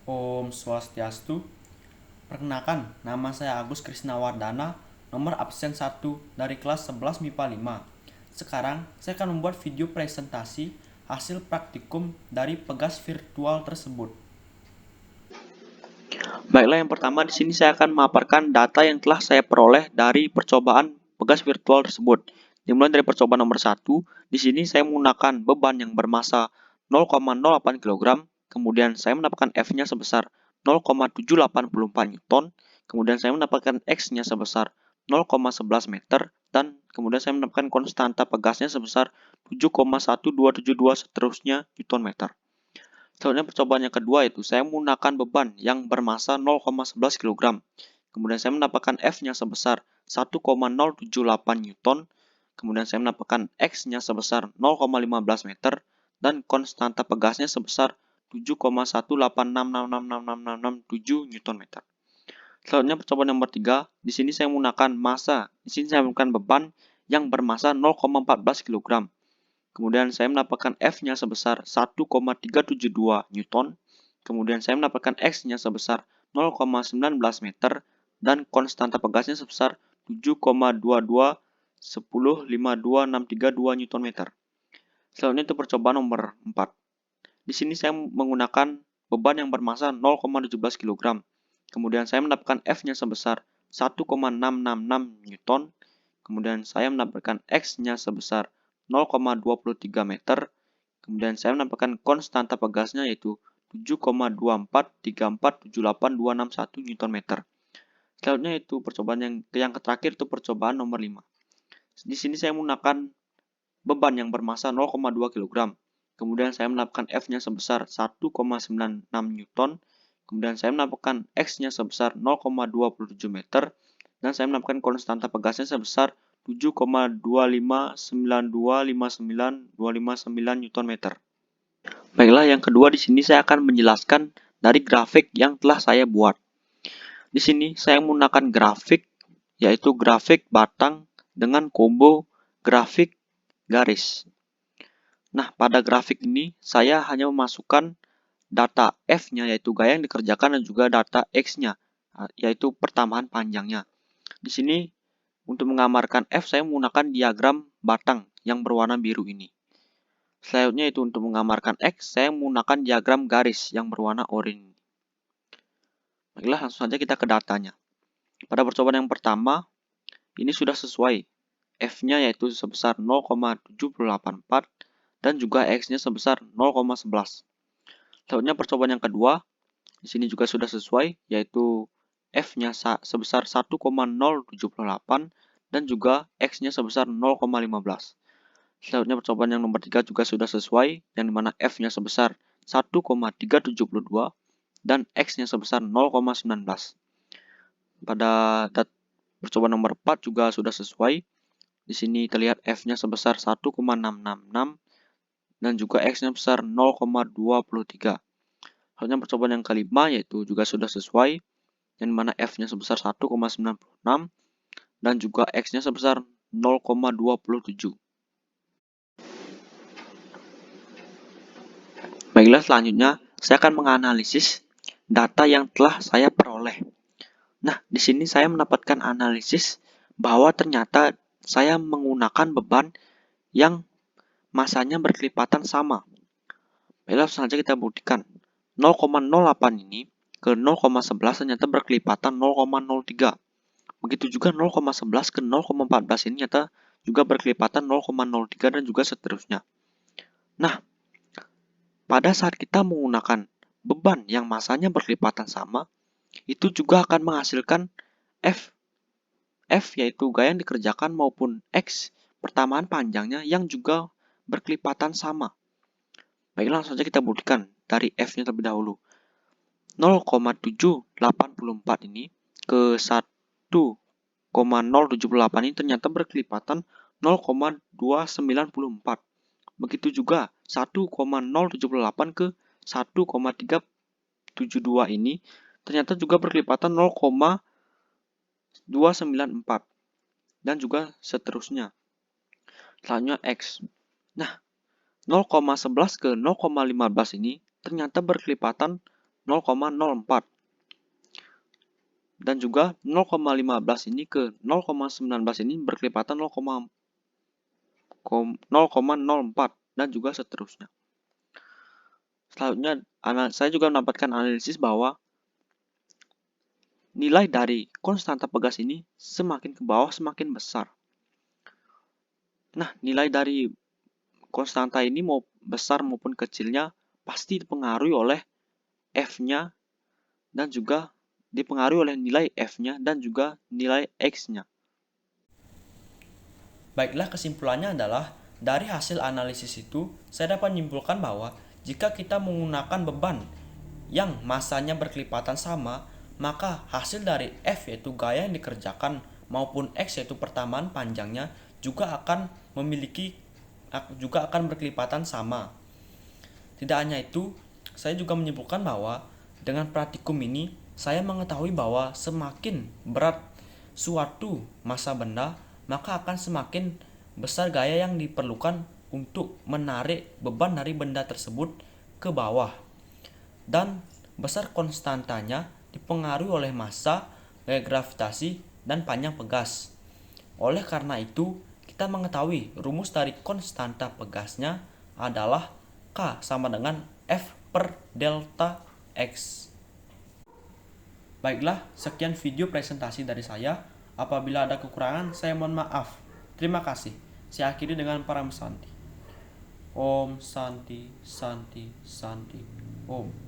Om Swastiastu. Perkenalkan, nama saya Agus Krisnawardana, nomor absen 1 dari kelas 11 MIPA 5. Sekarang, saya akan membuat video presentasi hasil praktikum dari pegas virtual tersebut. Baiklah, yang pertama di sini saya akan memaparkan data yang telah saya peroleh dari percobaan pegas virtual tersebut. Dimulai dari percobaan nomor 1, di sini saya menggunakan beban yang bermassa 0,08 kg, kemudian saya mendapatkan F-nya sebesar 0,784 Newton, kemudian saya mendapatkan X-nya sebesar 0,11 meter, dan kemudian saya mendapatkan konstanta pegasnya sebesar 7,1272 seterusnya Newton meter. Selanjutnya percobaan yang kedua itu saya menggunakan beban yang bermassa 0,11 kg. Kemudian saya mendapatkan F-nya sebesar 1,078 Newton. Kemudian saya mendapatkan X-nya sebesar 0,15 meter dan konstanta pegasnya sebesar 7,186666667 Newton meter. Selanjutnya percobaan nomor 3, di sini saya menggunakan massa. Di sini saya menggunakan beban yang bermassa 0,14 kg. Kemudian saya mendapatkan F-nya sebesar 1,372 Newton. Kemudian saya mendapatkan X-nya sebesar 0,19 meter. Dan konstanta pegasnya sebesar 7,22105263 Newton meter. Selanjutnya itu percobaan nomor 4. Di sini saya menggunakan beban yang bermassa 0,17 kg. Kemudian saya mendapatkan F-nya sebesar 1,666 Newton. Kemudian saya mendapatkan X-nya sebesar 0,23 meter. Kemudian saya mendapatkan konstanta pegasnya yaitu 7,243478,261 Newton meter. Selanjutnya itu percobaan yang terakhir itu percobaan nomor 5. Di sini saya menggunakan beban yang bermassa 0,2 kg. Kemudian saya mendapatkan F-nya sebesar 1,96 Newton. Kemudian saya mendapatkan X-nya sebesar 0,27 meter. Dan saya mendapatkan konstanta pegasnya sebesar 7,259259,259 Newton meter. Baiklah, yang kedua di sini saya akan menjelaskan dari grafik yang telah saya buat. Di sini saya menggunakan grafik, yaitu grafik batang dengan combo grafik garis. Nah, pada grafik ini saya hanya memasukkan data F-nya, yaitu gaya yang dikerjakan, dan juga data X-nya, yaitu pertambahan panjangnya. Di sini untuk menggambarkan F, saya menggunakan diagram batang yang berwarna biru ini. Selanjutnya itu untuk menggambarkan X, saya menggunakan diagram garis yang berwarna oranye. Baiklah, langsung saja kita ke datanya. Pada percobaan yang pertama, ini sudah sesuai. F-nya yaitu sebesar 0,784 dan juga X-nya sebesar 0,11. Selanjutnya percobaan yang kedua, di sini juga sudah sesuai, yaitu F-nya sebesar 1,078 dan juga X-nya sebesar 0,15. Selanjutnya percobaan yang nomor 3 juga sudah sesuai, yang dimana F-nya sebesar 1,372 dan X-nya sebesar 0,19. Pada percobaan nomor 4 juga sudah sesuai. Di sini terlihat F-nya sebesar 1,666 dan juga X-nya sebesar 0,23. Selanjutnya percobaan yang kelima yaitu juga sudah sesuai, yang mana F-nya sebesar 1,96 dan juga X-nya sebesar 0,27. Baiklah, selanjutnya saya akan menganalisis data yang telah saya peroleh. Nah, di sini saya mendapatkan analisis bahwa ternyata saya menggunakan beban yang masanya berkelipatan sama. Baiklah, langsung saja kita buktikan. 0,08 ini ke 0,11 ternyata berkelipatan 0,03. Begitu juga 0,11 ke 0,14 ini ternyata juga berkelipatan 0,03 dan juga seterusnya. Nah, pada saat kita menggunakan beban yang masanya berkelipatan sama, itu juga akan menghasilkan F. F yaitu gaya yang dikerjakan maupun X pertamaan panjangnya yang juga berkelipatan sama. Baiklah, langsung saja kita buktikan dari F-nya terlebih dahulu. 0,784 ini ke 1,078 ini ternyata berkelipatan 0,294. Begitu juga 1,078 ke 1,372 ini ternyata juga berkelipatan 0,294 dan juga seterusnya. Selanjutnya X. Nah, 0,11 ke 0,15 ini ternyata berkelipatan 0,04. Dan juga 0,15 ini ke 0,19 ini berkelipatan 0,04 dan juga seterusnya. Selanjutnya, saya juga mendapatkan analisis bahwa nilai dari konstanta pegas ini semakin ke bawah semakin besar. Nah, nilai dari konstanta ini mau besar maupun kecilnya pasti dipengaruhi oleh F-nya dan juga dipengaruhi oleh nilai F-nya dan juga nilai X-nya. Baiklah, kesimpulannya adalah dari hasil analisis itu saya dapat menyimpulkan bahwa jika kita menggunakan beban yang masanya berkelipatan sama, maka hasil dari F yaitu gaya yang dikerjakan maupun X yaitu pertamaan panjangnya juga akan berkelipatan sama. Tidak hanya itu, saya juga menyimpulkan bahwa dengan praktikum ini saya mengetahui bahwa semakin berat suatu massa benda, maka akan semakin besar gaya yang diperlukan untuk menarik beban dari benda tersebut ke bawah. Dan besar konstantanya dipengaruhi oleh massa, gaya gravitasi, dan panjang pegas. Oleh karena itu, kita mengetahui rumus dari konstanta pegasnya adalah K sama dengan F per delta X. Baiklah, sekian video presentasi dari saya. Apabila ada kekurangan, saya mohon maaf. Terima kasih. Saya akhiri dengan param santi. Om Santi Santi Santi Om.